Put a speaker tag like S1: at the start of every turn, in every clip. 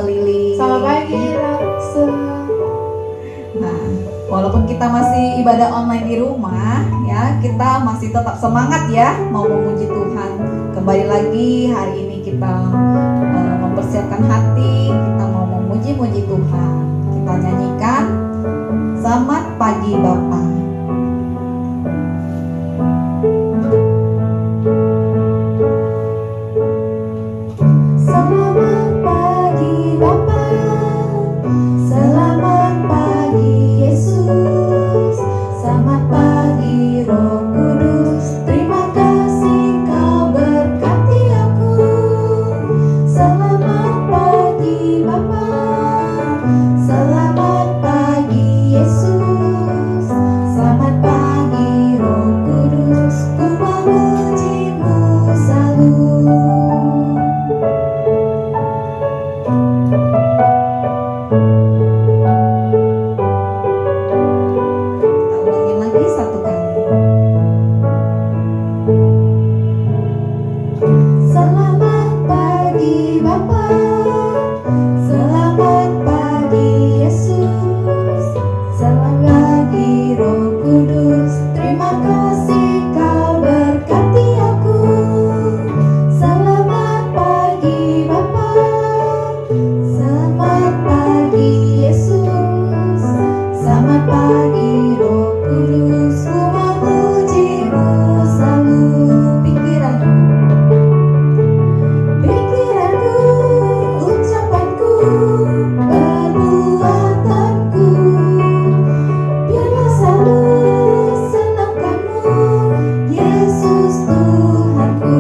S1: Lili.
S2: Selamat pagi, Laksa.
S1: Nah, walaupun kita masih ibadah online di rumah, ya kita masih tetap semangat ya mau memuji Tuhan. Kembali lagi hari ini kita mempersiapkan hati, kita mau memuji-muji Tuhan. Kita nyanyikan Selamat Pagi Bapa.
S2: Selamat pagi Bapa, selamat pagi Yesus, selamat pagi Roh Kudus. Terima kasih Kau berkati aku. Selamat pagi Bapa, selamat pagi Yesus, selamat pagi Roh Kudus. Ku memuji-Mu selalu.
S1: Kita ulangin lagi satu kali.
S2: Selamat pagi Bapa, selamat pagi Yesus, selamat pagi Roh Kudus. Terima kasih Kau berkati aku. Selamat pagi Bapa, selamat pagi Yesus, selamat pagi Roh Kudus. Ku memuji-Mu selalu. Pikiranku, ucapanku, perbuatanku, biarlah selalu senangkan-Mu, Yesus Tuhanku.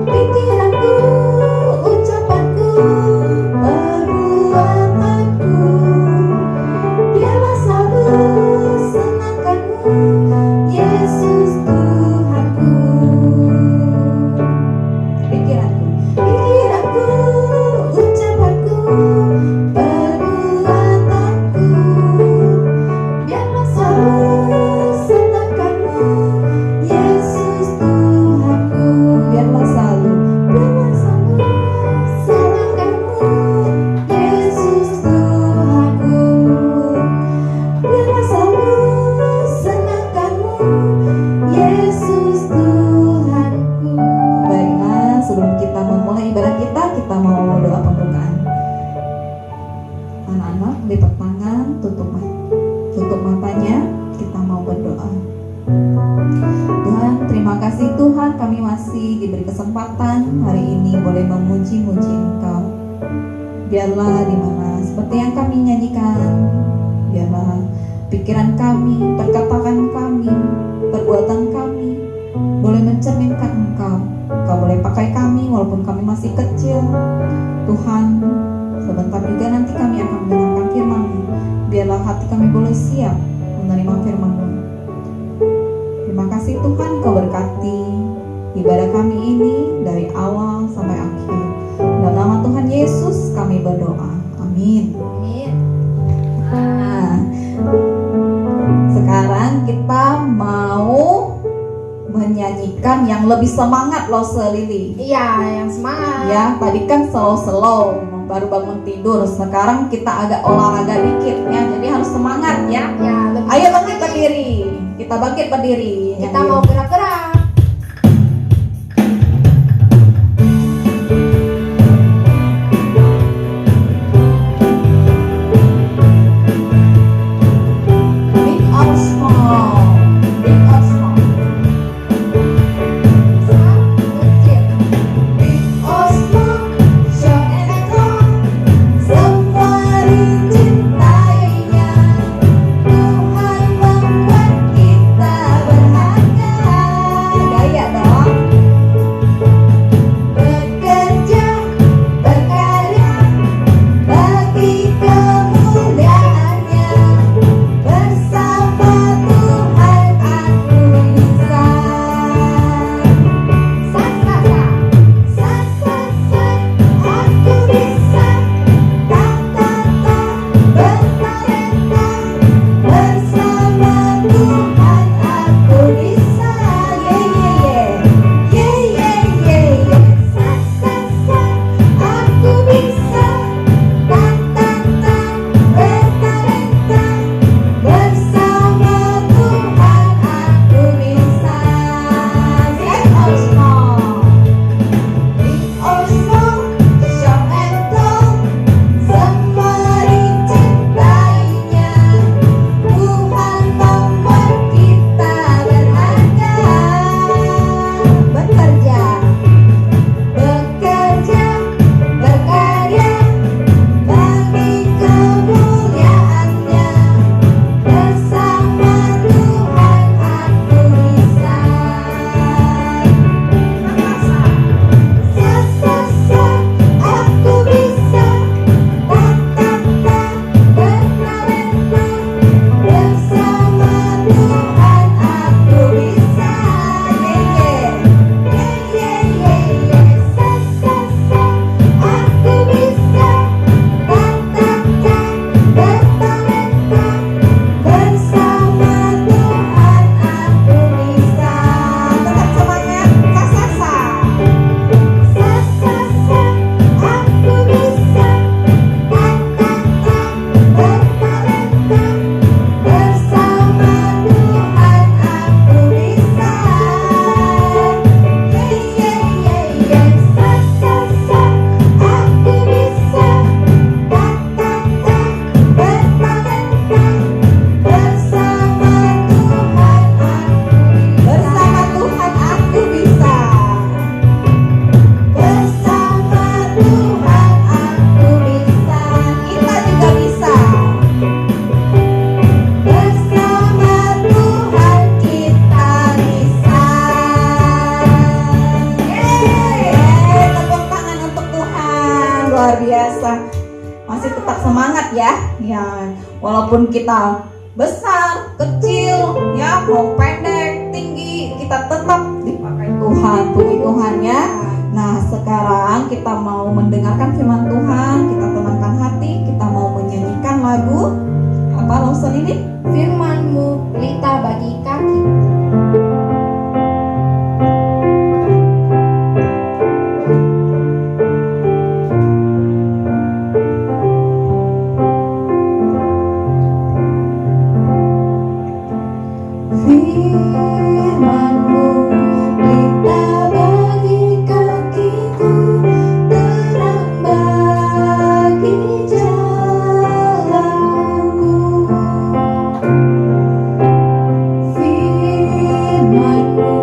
S2: Pikiranku, ucapanku, perbuatanku, biarlah selalu senangkan-Mu, Yesus Tuhanku. Pikiranku, ucapanku, perbuatanku, biarlah selalu senangkan-Mu, Yesus Tuhanku.
S1: Biarlah selalu
S2: Senangkan-Mu, Yesus Tuhanku. Biarlah selalu senangkan-Mu, Yesus Tuhanku.
S1: baiklah, sebelum kita memulai ibadah kita mau doa pembukaan. Anak-anak lipat tangan, tutup matanya, kita mau berdoa. Tuhan, terima kasih Tuhan, kami masih diberi kesempatan hari ini boleh memuji-muji Engkau. Biarlah di mana seperti yang kami nyanyikan, biarlah pikiran kami, perkataan kami, perbuatan kami boleh mencerminkan Engkau. Engkau boleh pakai kami walaupun kami masih kecil. Tuhan, sebentar juga nanti kami akan mendengarkan firman-Mu. Biarlah hati kami boleh siap menerima firman-Mu. Terima kasih Tuhan, Kau berkati ibadah kami ini dari awal sampai akhir. Dalam nama Tuhan Yesus kami berdoa. Amin.
S2: Amin.
S1: Nah, sekarang kita mau menyanyikan yang lebih semangat loh Selili.
S2: Iya, yang semangat.
S1: Ya, tadi kan slow baru bangun tidur. Sekarang kita agak olahraga dikit ya. Jadi harus semangat ya.
S2: Ya, lebih
S1: Ayo
S2: semangat
S1: bangkit
S2: nih.
S1: berdiri. Kita bangkit berdiri.
S2: Kita mau gerak-gerak.
S1: Big or small. Big or small.
S2: Big or small, short and long, semua dicintainya. Tuhan membuat kita berharga.
S1: Ya, walaupun kita besar, kecil, ya mau pendek, tinggi, kita tetap dipakai Tuhan. Puji Tuhan ya. Nah, sekarang kita mau mendengarkan firman Tuhan, kita tenangkan hati, kita mau menyanyikan lagu apa Lawson ini?
S2: Firman-Mu pelita bagi kaki. Firman-Mu pelita bagi kakiku, terang bagi jalanku. Firman-Mu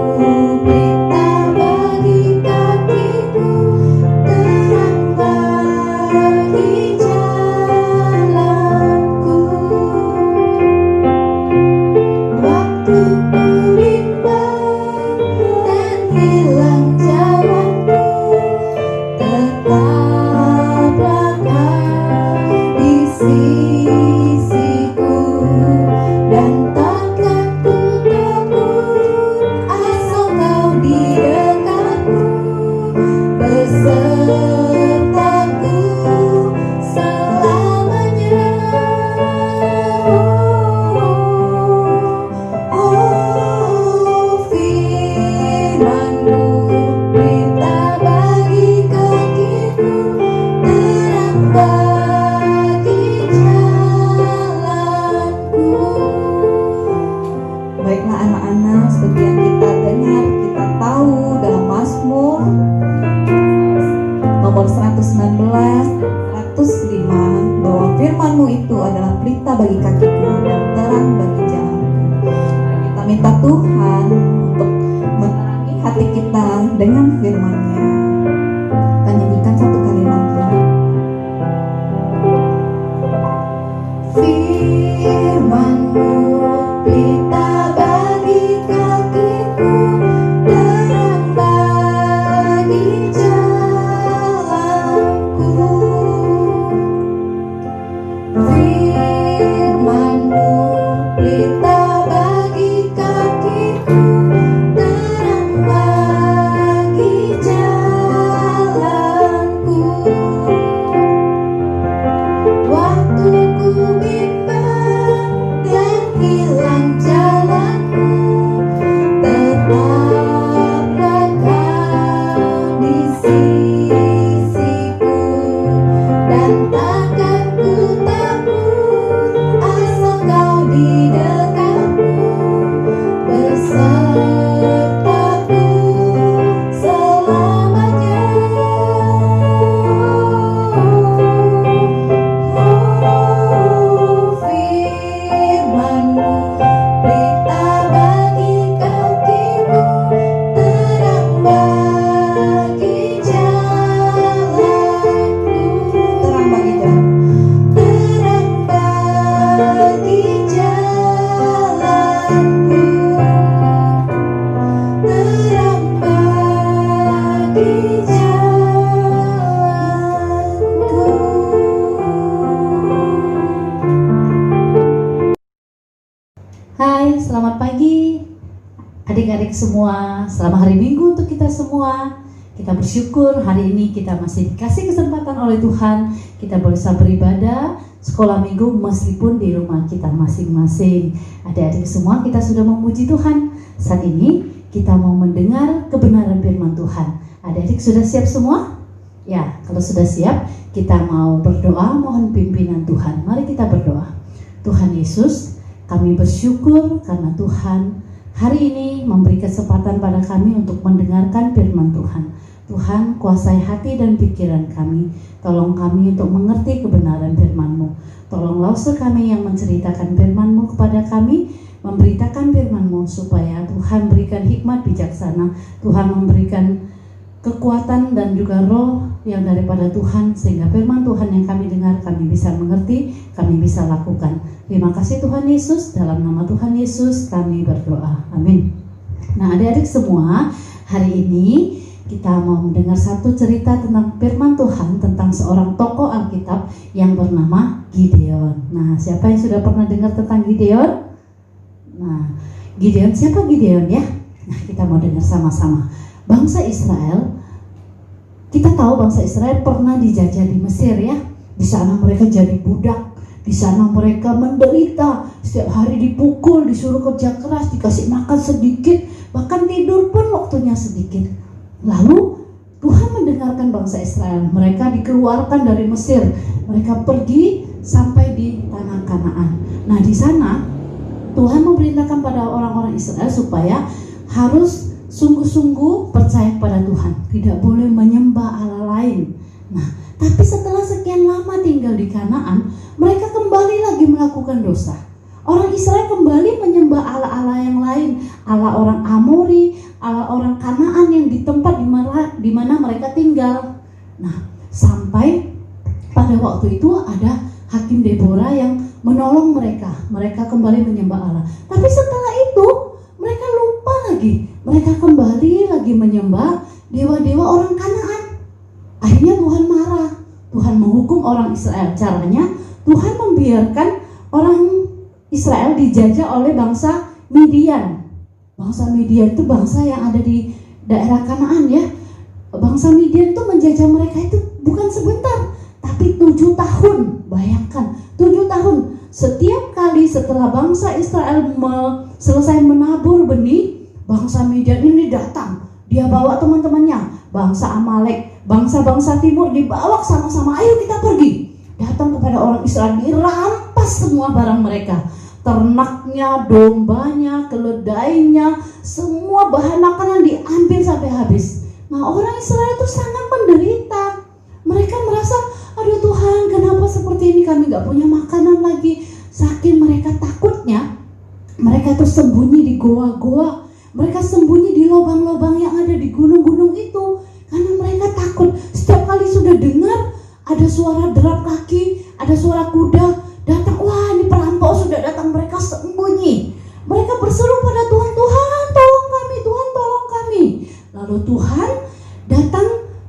S2: pelita bagi kakiku, terang bagi jalanku. Waktu ku bimbang dan hilang jalanku, tetaplah Kau di sisiku, dan takkan ku takut asal Kau di dekatku, besertaku selamanya. Oh, firman-Mu pelita bagi kakiku, terang bagi jalanku.
S1: Baiklah anak-anak, seperti yang kita dengar, kita tahu dalam Mazmur nomor 119, 105 bahwa firman-Mu itu adalah pelita bagi kakiku dan terang bagi jalanku. Kita minta Tuhan untuk menerangi hati kita dengan firman-Nya. Kita nyanyikan satu kali lagi.
S2: Firman-Mu pelita bagi kakiku, terang bagi jalanku. Firman-Mu pelita bagi kakiku, terang bagi jalanku. Waktu ku bimbang dan hilang jalanku, tetaplah Kau di sisiku, dan takkan ku takut asal Kau di dekatku, besertaku selamanya. Oh, firman-Mu pelita bagi kakiku, terang bagi jalanku.
S1: Terang bagi jalan.
S2: Terang bagi jalanku, terang bagi jalanku.
S3: Hai, selamat pagi adik-adik semua. Selamat hari Minggu untuk kita semua. Kita bersyukur hari ini kita masih dikasih kesempatan oleh Tuhan. Kita bisa beribadah sekolah minggu meskipun di rumah kita masing-masing. Adik-adik semua, kita sudah memuji Tuhan. Saat ini kita mau mendengar kebenaran firman Tuhan. Adik-adik sudah siap semua? Ya, kalau sudah siap, kita mau berdoa mohon pimpinan Tuhan. Mari kita berdoa. Tuhan Yesus, kami bersyukur karena Tuhan hari ini memberi kesempatan pada kami untuk mendengarkan firman Tuhan. Tuhan, kuasai hati dan pikiran kami. Tolong kami untuk mengerti kebenaran firman-Mu. Tolonglah kami yang menceritakan firman-Mu kepada kami, memberitakan firman-Mu supaya Tuhan berikan hikmat bijaksana. Tuhan memberikan kekuatan dan juga roh yang daripada Tuhan, sehingga firman Tuhan yang kami dengar kami bisa mengerti, kami bisa lakukan. Terima kasih Tuhan Yesus, dalam nama Tuhan Yesus kami berdoa, amin. Nah adik-adik semua, hari ini kita mau mendengar satu cerita tentang firman Tuhan tentang seorang tokoh Alkitab yang bernama Gideon. Nah, siapa yang sudah pernah dengar tentang Gideon? Nah, Gideon, siapa Gideon ya? Nah, kita mau dengar sama-sama. Bangsa Israel, kita tahu bangsa Israel pernah dijajah di Mesir ya. Di sana mereka jadi budak, di sana mereka menderita, setiap hari dipukul, disuruh kerja keras, dikasih makan sedikit, bahkan tidur pun waktunya sedikit. Lalu Tuhan mendengarkan bangsa Israel, mereka dikeluarkan dari Mesir, mereka pergi sampai di tanah Kanaan. Nah, di sana Tuhan memerintahkan pada orang-orang Israel supaya harus sungguh-sungguh percaya pada Tuhan, tidak boleh menyembah Allah lain. Nah, tapi setelah sekian lama tinggal di Kanaan, mereka kembali lagi melakukan dosa. Orang Israel kembali menyembah Allah-Allah yang lain, Allah orang Amori, Allah orang Kanaan yang di tempat di mana mereka tinggal. Nah, sampai pada waktu itu ada Hakim Deborah yang menolong mereka. Mereka kembali menyembah Allah. Tapi setelah itu mereka lupa lagi. Mereka kembali lagi menyembah dewa-dewa orang Kanaan. Akhirnya Tuhan marah. Tuhan menghukum orang Israel. Caranya Tuhan membiarkan orang Israel dijajah oleh bangsa Midian. Bangsa Midian itu bangsa yang ada di daerah Kanaan ya. Bangsa Midian itu menjajah mereka itu bukan sebentar, tapi 7 tahun. Bayangkan, 7 tahun. Setiap kali setelah bangsa Israel selesai menabur benih, bangsa Midian ini datang. Dia bawa teman-temannya, bangsa Amalek, bangsa-bangsa timur dibawa sama-sama, ayo kita pergi. Datang kepada orang Israel, dirampas semua barang mereka. Ternaknya, dombanya, keledainya, semua bahan makanan diambil sampai habis. Nah, orang Israel itu sangat menderita. Mereka merasa, aduh Tuhan, kenapa seperti ini, kami gak punya makanan lagi. Saking mereka takutnya, mereka tuh sembunyi di goa-goa. Mereka sembunyi di lubang-lubang yang ada di gunung-gunung itu. Karena mereka takut. Setiap kali sudah dengar ada suara derap kaki, ada suara kuda datang, wah ini perampok sudah datang, mereka sembunyi. Mereka berseru pada Tuhan, Tuhan tolong kami, Tuhan tolong kami. Lalu Tuhan datang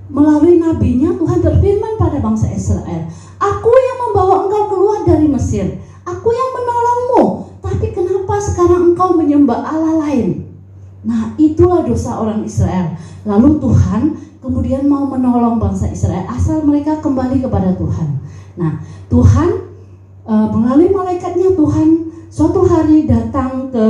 S3: melalui nabinya. Tuhan berfirman pada bangsa Israel, aku yang membawa engkau keluar dari Mesir, aku yang menolongmu, tapi kenapa sekarang engkau menyembah Allah lain? Nah, itulah dosa orang Israel. Lalu Tuhan kemudian mau menolong bangsa Israel asal mereka kembali kepada Tuhan. Nah, Tuhan melalui malaikatnya, Tuhan suatu hari datang ke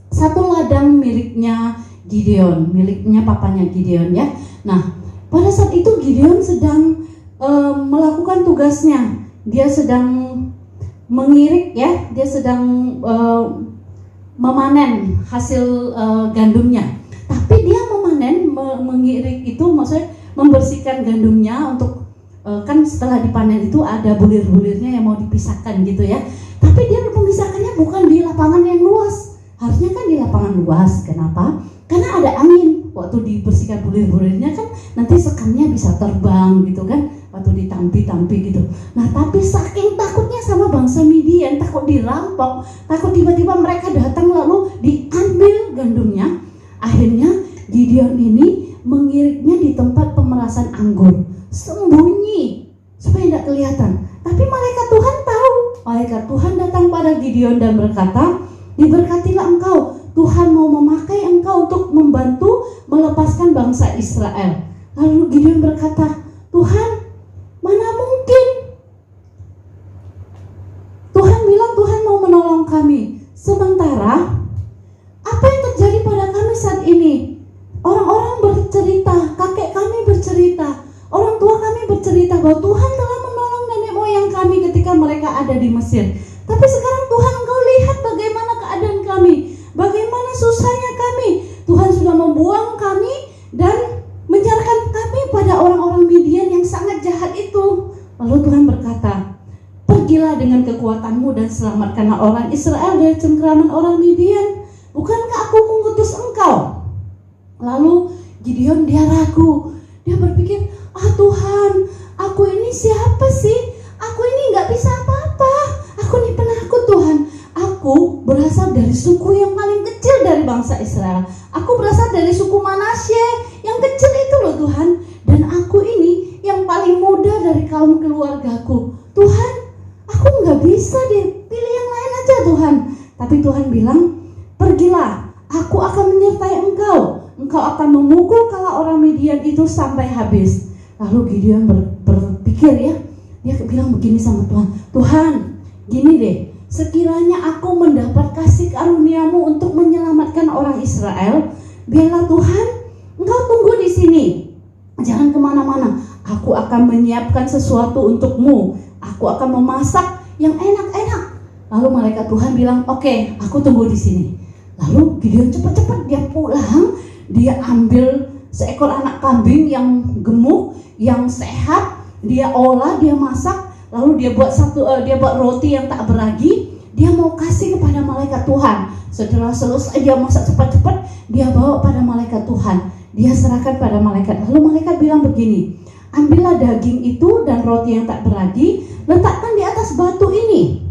S3: satu ladang miliknya Gideon, miliknya papanya Gideon ya. Nah, pada saat itu Gideon sedang melakukan tugasnya. Dia sedang mengirik ya, dia sedang memanen hasil gandumnya. Tapi dia mengirik itu maksudnya membersihkan gandumnya untuk kan setelah dipanen itu ada bulir-bulirnya yang mau dipisahkan gitu ya. Tapi dia memisahkannya bukan di lapangan yang luas. Harusnya kan di lapangan luas. Kenapa? Karena ada angin. Waktu dibersihkan bulir-bulirnya kan nanti sekamnya bisa terbang gitu kan. Waktu ditampi-tampi gitu. Nah, tapi saking takutnya sama bangsa Midian, takut dirampok, takut tiba-tiba mereka datang lalu diambil gandumnya. Akhirnya Gideon ini mengiriknya di tempat pemerasan anggur, sembunyi supaya tidak kelihatan. Tapi malaikat Tuhan tahu. Malaikat Tuhan datang pada Gideon dan berkata, diberkatilah engkau, Tuhan mau memakai engkau untuk membantu melepaskan bangsa Israel. Lalu Gideon berkata, Tuhan, mana mungkin? Tuhan bilang Tuhan mau menolong kami. Sementara apa yang terjadi pada kami saat ini? Orang-orang bercerita, kakek kami bercerita, orang tua kami bercerita bahwa Tuhan telah menolong nenek moyang kami ketika mereka ada di Mesir. Tapi sekarang Tuhan, engkau lihat bagaimana keadaan kami, bagaimana susahnya kami. Tuhan sudah membuang kami dan menyerahkan kami pada orang-orang Midian yang sangat jahat itu. Lalu Tuhan berkata, pergilah dengan kekuatanmu dan selamatkanlah orang Israel dari cengkraman orang Midian. Bukankah aku mengutus engkau? Lalu Gideon dia ragu. Dia berpikir, Tuhan, aku ini siapa sih? Aku ini gak bisa apa-apa. Aku ini penakut Tuhan. Aku berasal dari suku yang paling kecil dari bangsa Israel. Aku berasal dari suku Manasye. Yang kecil itu loh Tuhan, dan aku ini yang paling muda dari kaum keluargaku. Tuhan, aku nggak bisa deh, pilih yang lain aja Tuhan. Tapi Tuhan bilang, pergilah, aku akan menyertai engkau. Engkau akan memukul kala orang Midian itu sampai habis. Lalu Gideon berpikir ya, dia bilang begini sama Tuhan, Tuhan, gini deh, sekiranya aku mendapat kasih karunia-Mu untuk menyelamatkan orang Israel, biarlah Tuhan, Engkau tunggu di sini, jangan kemana-mana. Aku akan menyiapkan sesuatu untukmu. Aku akan memasak yang enak-enak. Lalu malaikat Tuhan bilang, oke, aku tunggu di sini. Lalu Gideon cepat-cepat dia pulang, dia ambil seekor anak kambing yang gemuk, yang sehat, dia olah, dia masak, lalu dia buat roti yang tak beragi, dia mau kasih kepada malaikat Tuhan. Setelah selesai dia masak cepat-cepat, dia bawa pada malaikat Tuhan, dia serahkan pada malaikat. Lalu malaikat bilang begini, ambillah daging itu dan roti yang tak beragi, letakkan di atas batu ini.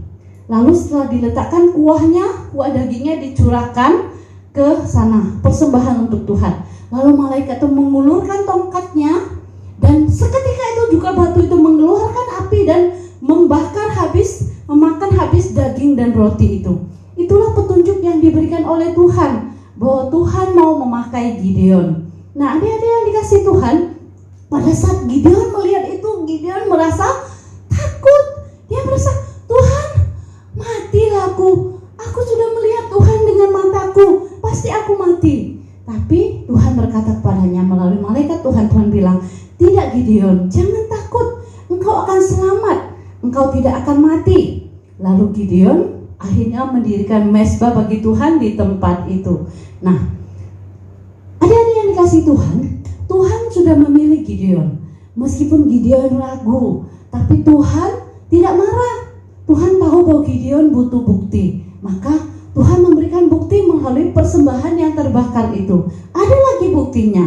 S3: Lalu setelah diletakkan kuah dagingnya dicurahkan ke sana, persembahan untuk Tuhan. Lalu malaikat itu mengulurkan tongkatnya, dan seketika itu juga batu itu mengeluarkan api dan memakan habis daging dan roti itu. Itulah petunjuk yang diberikan oleh Tuhan, bahwa Tuhan mau memakai Gideon. Nah, adik-adik yang dikasih Tuhan, pada saat Gideon melihat itu, Gideon merasa takut. Dia merasa, Tuhan, matilah aku. Aku sudah melihat Tuhan dengan mataku, pasti aku mati. Tapi Tuhan berkata kepadanya melalui malaikat Tuhan bilang, tidak Gideon, jangan takut, engkau akan selamat, engkau tidak akan mati. Lalu Gideon akhirnya mendirikan mezbah bagi Tuhan di tempat itu. Nah, adik-adik yang dikasih Tuhan, Tuhan sudah memilih Gideon. Meskipun Gideon ragu, tapi Tuhan tidak marah. Tuhan tahu bahwa Gideon butuh bukti, maka Tuhan memberikan bukti melalui persembahan yang terbakar itu. Ada lagi buktinya.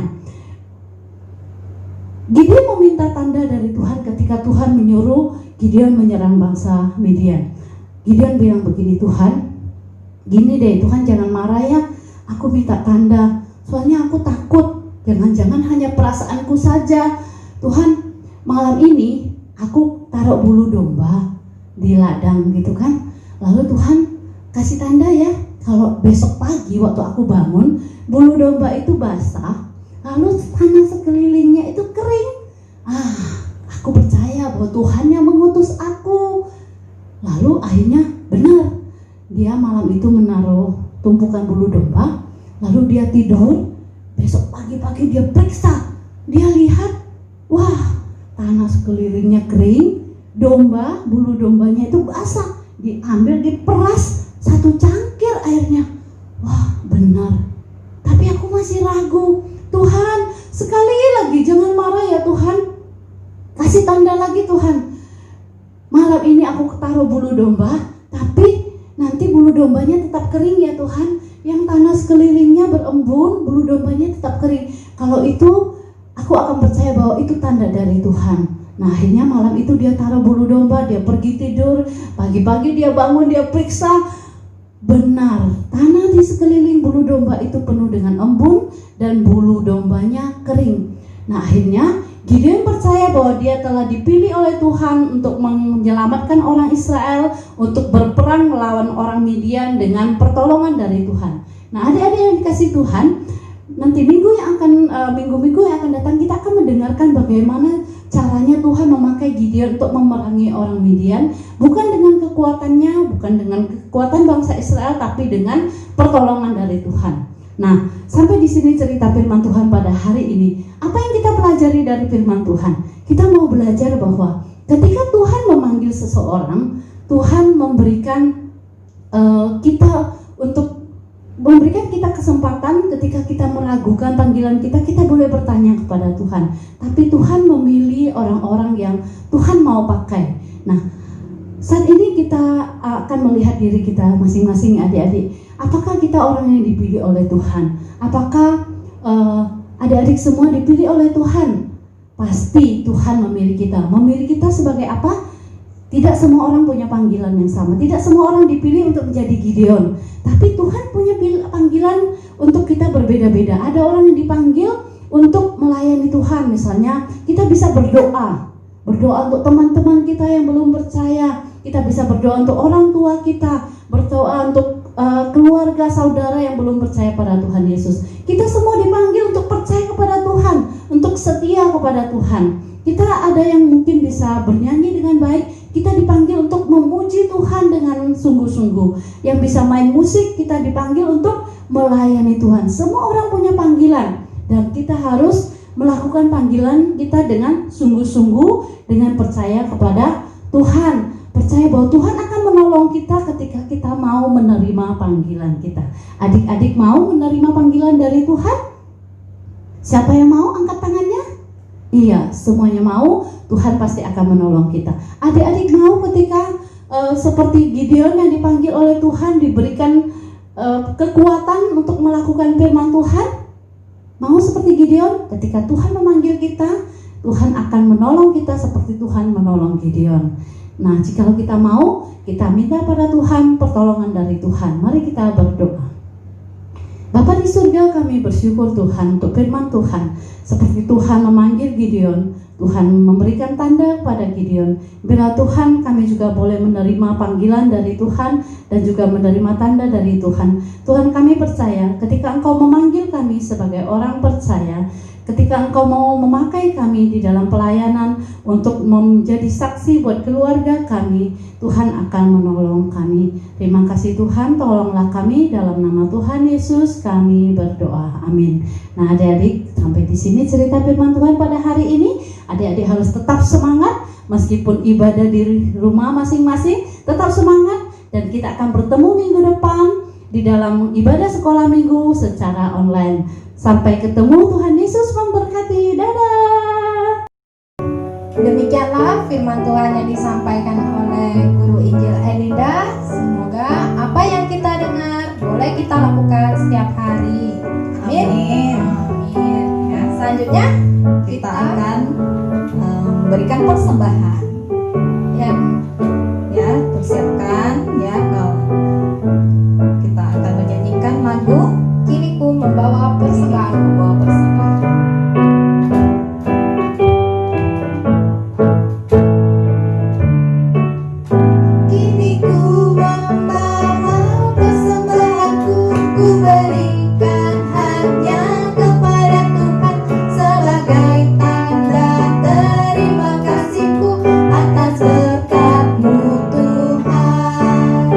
S3: Gideon meminta tanda dari Tuhan ketika Tuhan menyuruh Gideon menyerang bangsa Midian. Gideon bilang begini, Tuhan, gini deh Tuhan, jangan marah ya, aku minta tanda, soalnya aku takut, jangan-jangan hanya perasaanku saja. Tuhan, malam ini aku taruh bulu domba di ladang gitu kan, lalu Tuhan kasih tanda ya, kalau besok pagi waktu aku bangun, bulu domba itu basah, lalu tanah sekelilingnya itu kering. Aku percaya bahwa Tuhan yang mengutus aku. Lalu akhirnya benar, dia malam itu menaruh tumpukan bulu domba, lalu dia tidur. Besok pagi-pagi dia periksa, dia lihat, wah, tanah sekelilingnya kering, bulu dombanya itu basah, diambil, diperas, satu cangkir airnya. Wah, benar. Tapi aku masih ragu. Tuhan, sekali lagi jangan marah ya Tuhan. Kasih tanda lagi Tuhan. Malam ini aku taruh bulu domba, tapi nanti bulu dombanya tetap kering ya Tuhan. Yang tanah sekelilingnya berembun, bulu dombanya tetap kering. Kalau itu, aku akan percaya bahwa itu tanda dari Tuhan. Nah, akhirnya malam itu dia taruh bulu domba, dia pergi tidur. Pagi-pagi dia bangun, dia periksa. Benar, tanah di sekeliling bulu domba itu penuh dengan embun dan bulu dombanya kering. Nah, akhirnya Gideon percaya bahwa dia telah dipilih oleh Tuhan untuk menyelamatkan orang Israel, untuk berperang melawan orang Midian dengan pertolongan dari Tuhan. Nah, adik-adik yang dikasih Tuhan, nanti minggu yang akan datang kita akan mendengarkan bagaimana caranya Tuhan memakai Gideon untuk memerangi orang Midian, bukan dengan kekuatannya, bukan dengan kekuatan bangsa Israel, tapi dengan pertolongan dari Tuhan. Nah, sampai di sini cerita firman Tuhan pada hari ini. Apa yang kita pelajari dari firman Tuhan? Kita mau belajar bahwa ketika Tuhan memanggil seseorang, Tuhan memberikan kita kesempatan. Ketika kita meragukan panggilan kita boleh bertanya kepada Tuhan. Tapi Tuhan memilih orang-orang yang Tuhan mau pakai. Nah, saat ini kita akan melihat diri kita masing-masing, adik-adik. Apakah kita orang yang dipilih oleh Tuhan? Apakah adik-adik semua dipilih oleh Tuhan? Pasti Tuhan memilih kita. Memilih kita sebagai apa? Tidak semua orang punya panggilan yang sama. Tidak semua orang dipilih untuk menjadi Gideon. Tapi Tuhan punya panggilan untuk kita berbeda-beda. Ada orang yang dipanggil untuk melayani Tuhan. Misalnya kita bisa berdoa untuk teman-teman kita yang belum percaya, kita bisa berdoa untuk orang tua kita, berdoa untuk keluarga saudara yang belum percaya pada Tuhan Yesus. Kita semua dipanggil untuk percaya kepada Tuhan, untuk setia kepada Tuhan. Kita ada yang mungkin bisa bernyanyi dengan baik, kita dipanggil untuk memuji Tuhan dengan sungguh-sungguh. Yang bisa main musik, kita dipanggil untuk melayani Tuhan. Semua orang punya panggilan, dan kita harus melakukan panggilan kita dengan sungguh-sungguh, dengan percaya kepada Tuhan. Percaya bahwa Tuhan akan menolong kita ketika kita mau menerima panggilan kita. Adik-adik mau menerima panggilan dari Tuhan? Siapa yang mau angkat tangannya? Iya, semuanya mau. Tuhan pasti akan menolong kita. Adik-adik mau ketika seperti Gideon yang dipanggil oleh Tuhan, diberikan kekuatan untuk melakukan firman Tuhan? Mau seperti Gideon? Ketika Tuhan memanggil kita, Tuhan akan menolong kita seperti Tuhan menolong Gideon. Nah, jika kita mau, kita minta pada Tuhan pertolongan dari Tuhan. Mari kita berdoa. Bapa di surga, kami bersyukur Tuhan untuk firman Tuhan. Seperti Tuhan memanggil Gideon, Tuhan memberikan tanda kepada Gideon. Bila Tuhan, kami juga boleh menerima panggilan dari Tuhan dan juga menerima tanda dari Tuhan. Tuhan, kami percaya ketika Engkau memanggil kami sebagai orang percaya, ketika Engkau mau memakai kami di dalam pelayanan untuk menjadi saksi buat keluarga kami, Tuhan akan menolong kami. Terima kasih Tuhan, tolonglah kami dalam nama Tuhan Yesus kami berdoa. Amin. Nah, adik-adik, sampai di sini cerita firman Tuhan pada hari ini. Adik-adik harus tetap semangat meskipun ibadah di rumah masing-masing, tetap semangat, dan kita akan bertemu minggu depan di dalam ibadah sekolah minggu secara online. Sampai ketemu, Tuhan Yesus memberkati. Dadah.
S2: Demikianlah firman Tuhan yang disampaikan oleh Guru Injil Elinda. Semoga apa yang kita dengar boleh kita lakukan setiap hari. Amin. Amin. Ya, selanjutnya
S1: Kita akan memberikan persembahan. Ya, persiapkan ya, kalau kita akan menyanyikan lagu
S2: Kini ku membawa persembahan.
S1: Membawa persembahan.
S2: Kini ku membawa persembahanku, ku berikan hanya kepada Tuhan sebagai tanda terima kasihku atas berkat-Mu Tuhan.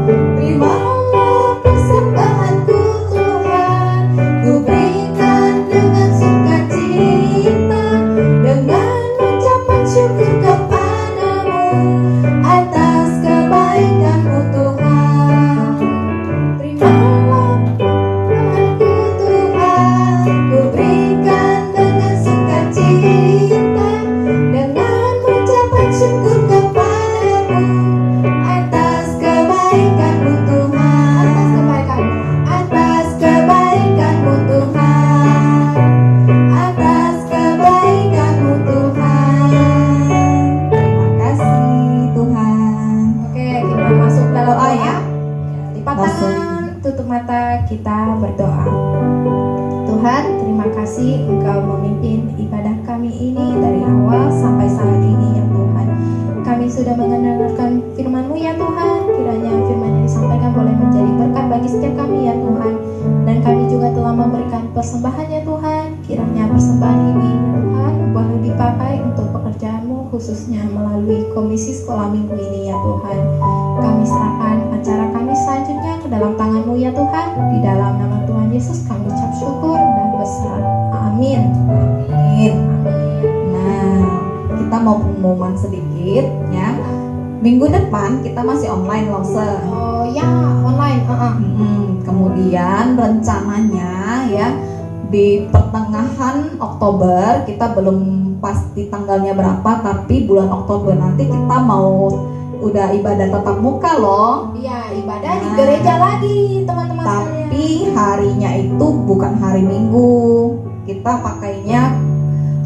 S2: Terimalah persembahanku Tuhan, ku berikan dengan sukacita, dengan ucapan syukur kepadamu atas kebaikan-Mu Tuhan. Terimalah persembahanku Tuhan, ku berikan dengan sukacita, dengan ucapan syukur kepadamu atas kebaikan-Mu Tuhan. Atas kebaikan-Mu Tuhan. Atas kebaikan-Mu Tuhan.
S1: Terima kasih Tuhan.
S2: Oke, kita masuk dalam
S1: Doa
S2: doa
S1: ya.
S2: ya. Lipat
S1: Masuk.
S2: tangan, tutup mata, kita berdoa. Tuhan, terima kasih Engkau memimpin ibadah kami ini dari awal sampai saat ini ya Tuhan. Kami sudah mendengarkan firman-Mu ya Tuhan. Kiranya firman yang disampaikan boleh menjadi berkat bagi setiap kami ya Tuhan. Dan kami juga telah memberikan persembahan ya Tuhan. Kiranya persembahan ini ya Tuhan boleh dipakai untuk pekerjaan-Mu, khususnya melalui komisi sekolah minggu ini ya Tuhan. Kami serahkan acara kami selanjutnya ke dalam tangan-Mu ya Tuhan. Di dalam nama Tuhan Yesus kami ucap syukur dan berserah. Amin.
S1: Amin.
S2: Amin.
S1: Nah, kita mau pengumuman sedikit ya. Minggu depan kita masih online loh, Se.
S2: Oh ya, online.
S1: Kemudian rencananya ya di pertengahan Oktober, kita belum pasti tanggalnya berapa, tapi bulan Oktober nanti kita mau udah ibadah tatap muka loh.
S2: Iya, ibadah di gereja lagi, teman-teman sekalian.
S1: Tapi harinya itu bukan hari Minggu. Kita pakainya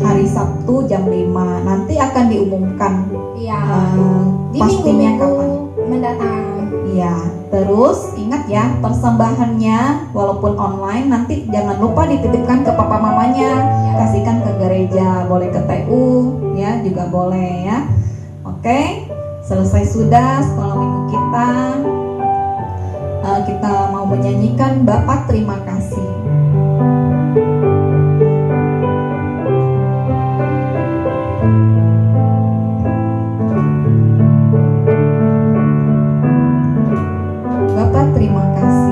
S1: hari Sabtu jam 5. Nanti akan diumumkan
S2: Iya. Di
S1: pastinya
S2: minggu-minggu
S1: kapan.
S2: mendatang.
S1: Ya, terus ingat ya, persembahannya walaupun online nanti jangan lupa dititipkan ke papa mamanya, kasihkan ke gereja, boleh ke TU ya, juga boleh ya. Oke, selesai sudah sekolah minggu kita. Kita mau menyanyikan Bapak Terima Kasih. Bapak terima kasih.